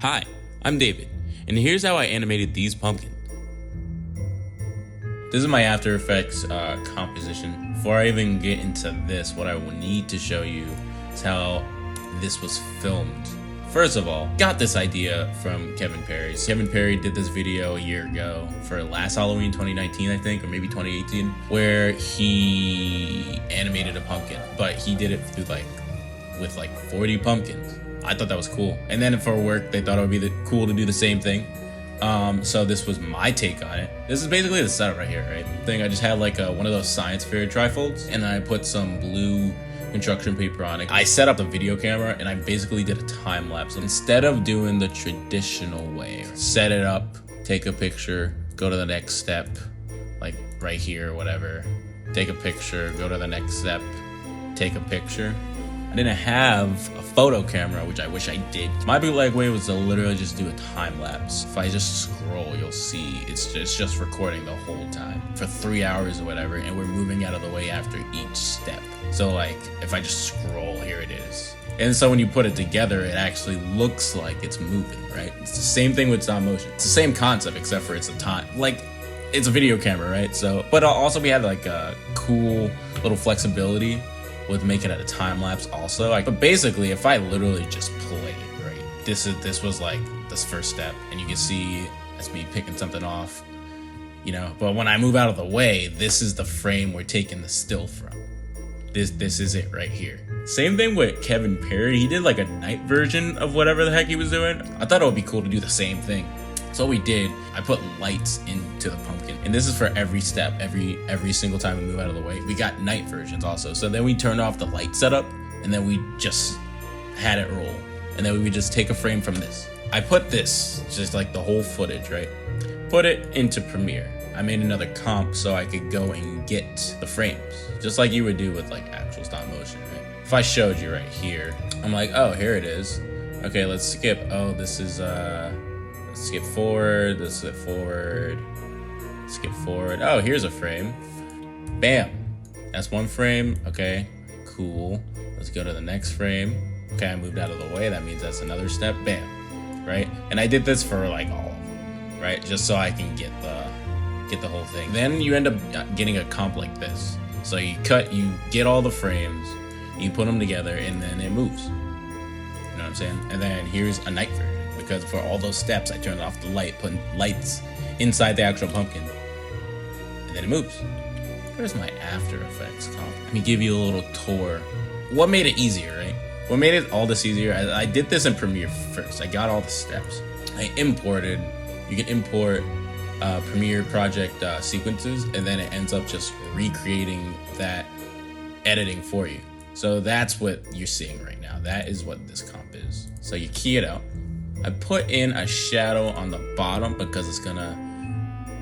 Hi, I'm David, and here's how I animated these pumpkins. This is my After Effects composition. Before I even get into this, what I will need to show you is how this was filmed. First of all, got this idea from Kevin Parry. Kevin Parry did this video a year ago for last Halloween 2019, I think, or maybe 2018, where he animated a pumpkin, but he did it through with 40 pumpkins. I thought that was cool. And then for work, they thought it would be cool to do the same thing. So this was my take on it. This is basically the setup right here, right? I just had one of those science fair trifolds, and then I put some blue construction paper on it. I set up the video camera, and I basically did a time lapse. Instead of doing the traditional way, set it up, take a picture, go to the next step, like right here or whatever, take a picture, go to the next step, take a picture. I didn't have a photo camera, which I wish I did. My bootleg way was to literally just do a time lapse. If I just scroll, you'll see it's just recording the whole time for 3 hours or whatever, and we're moving out of the way after each step. So if I just scroll, here it is. And so when you put it together, it actually looks like it's moving, right? It's the same thing with stop motion. It's the same concept, except for it's a time, it's a video camera, right? So, but also we had a cool little flexibility with making it a time lapse also. But basically, if I literally just played, right, this was this first step, and you can see that's me picking something off, but when I move out of the way, this is the frame we're taking the still from. This is it right here. Same thing with Kevin Parry. He did a night version of whatever the heck he was doing. I thought it would be cool to do the same thing. So we did. I put lights into the pumpkin, and this is for every step, every single time we move out of the way. We got night versions also. So then we turned off the light setup, and then we just had it roll, and then we would just take a frame from this. I put this, just the whole footage, right? Put it into Premiere. I made another comp so I could go and get the frames, just like you would do with actual stop motion, right? If I showed you right here, I'm oh, here it is. Okay, let's skip. Oh, this is let's skip forward, let's skip forward, skip forward. Oh, here's a frame. Bam. That's one frame. Okay, cool. Let's go to the next frame. Okay, I moved out of the way. That means that's another step. Bam. Right? And I did this for all of them, right? Just so I can get the whole thing. Then you end up getting a comp like this. So you get all the frames, you put them together, and then it moves. You know what I'm saying? And then here's a night version. Because for all those steps, I turned off the light, putting lights inside the actual pumpkin, and then it moves. Where's my After Effects comp? Let me give you a little tour. What made it easier, right? What made it all this easier? I did this in Premiere first. I got all the steps. I imported. You can import Premiere project sequences, and then it ends up just recreating that editing for you. So that's what you're seeing right now. That is what this comp is. So you key it out. I put in a shadow on the bottom because it's gonna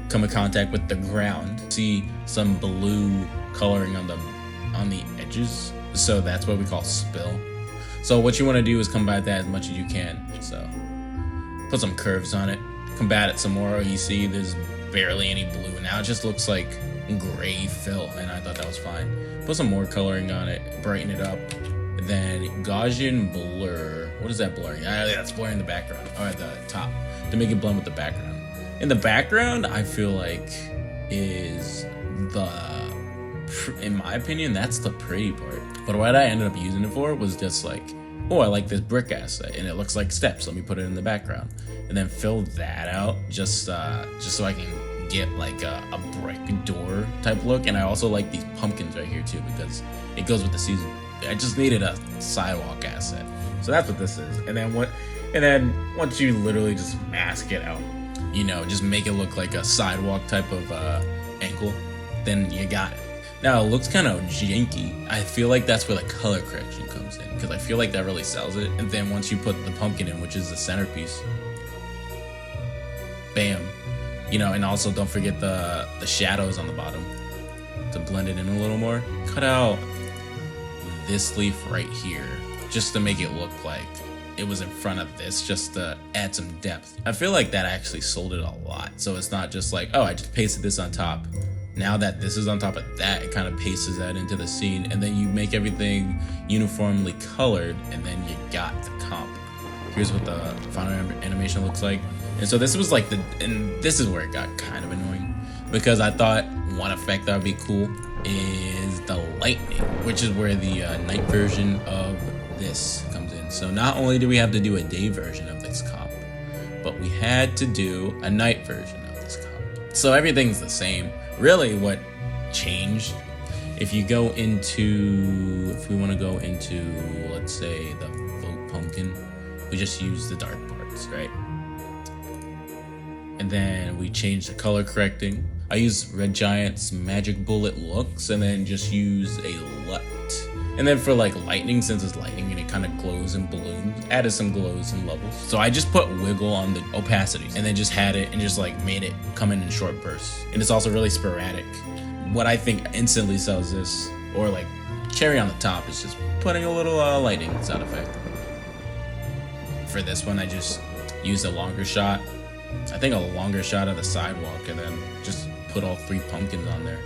come in contact with the ground. See some blue coloring on the edges. So that's what we call spill. So what you want to do is combat that as much as you can. So put some curves on it, combat it some more. You see there's barely any blue. Now it just looks like gray fill, and I thought that was fine. Put some more coloring on it, brighten it up. Then Gaussian blur. What is that blurring? That's blurring the background, or the top, to make it blend with the background. In the background, I feel is in my opinion, that's the pretty part. But what I ended up using it for was just oh, I like this brick asset, and it looks like steps. Let me put it in the background, and then fill that out just so I can get a brick door type look. And I also like these pumpkins right here too, because it goes with the season. I just needed a sidewalk asset. So that's what this is. And then once you literally just mask it out, just make it look like a sidewalk type of angle, then you got it. Now it looks kind of janky. I feel like that's where the color correction comes in, because I feel like that really sells it. And then once you put the pumpkin in, which is the centerpiece, bam. And also don't forget the shadows on the bottom to blend it in a little more. Cut out this leaf right here just to make it look like it was in front of this, just to add some depth. I feel like that actually sold it a lot. So it's not just oh, I just pasted this on top. Now that this is on top of that, it kind of pastes that into the scene, and then you make everything uniformly colored, and then you got the comp. Here's what the final animation animation looks like. And so this was like and this is where it got kind of annoying, because I thought one effect that would be cool is the lightning, which is where the night version of this comes in. So not only do we have to do a day version of this comp, but we had to do a night version of this comp. So everything's the same. Really what changed, if you go into, if we want to go into, let's say the Vote Pumpkin, we just use the dark parts, right? And then we change the color correcting. I use Red Giant's Magic Bullet looks, and then just use a LUT. And then for like lightning, since it's lightning and it kind of glows and balloons, added some glows and levels. So I just put wiggle on the opacity and then just had it and just like made it come in short bursts. And it's also really sporadic. What I think instantly sells this, or like cherry on the top, is just putting a little lightning sound effect. For this one, I just used a longer shot. I think a longer shot of the sidewalk, and then just put all 3 pumpkins on there.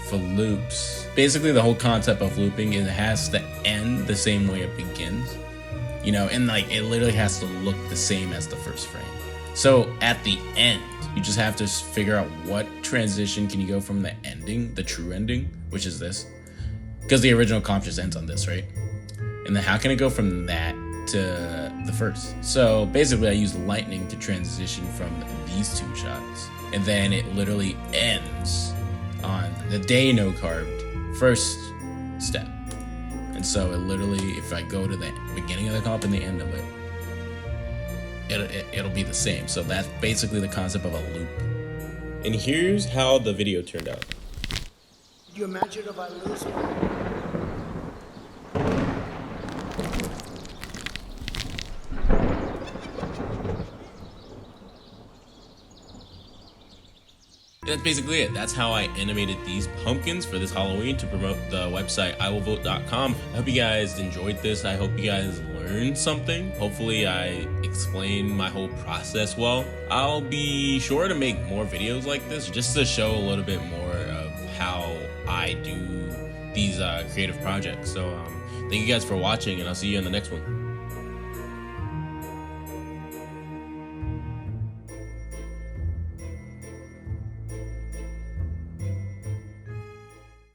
For loops, basically the whole concept of looping is it has to end the same way it begins, you know, and like it literally has to look the same as the first frame. So at the end, you just have to figure out what transition can you go from the ending, the true ending, which is this, because the original comp just ends on this, right? And then how can it go from that to the first? So basically I use lightning to transition from these 2 shots, and then it literally ends on the day no carved first step. And so it literally, if I go to the beginning of the comp and the end of it, it'll be the same. So that's basically the concept of a loop. And here's how the video turned out. Could you imagine if I lose? That's basically it. That's how I animated these pumpkins for this Halloween to promote the website iwillvote.com. I hope you guys enjoyed this. I hope you guys learned something. Hopefully I explained my whole process well. I'll be sure to make more videos like this just to show a little bit more of how I do these creative projects. So thank you guys for watching, and I'll see you in the next one.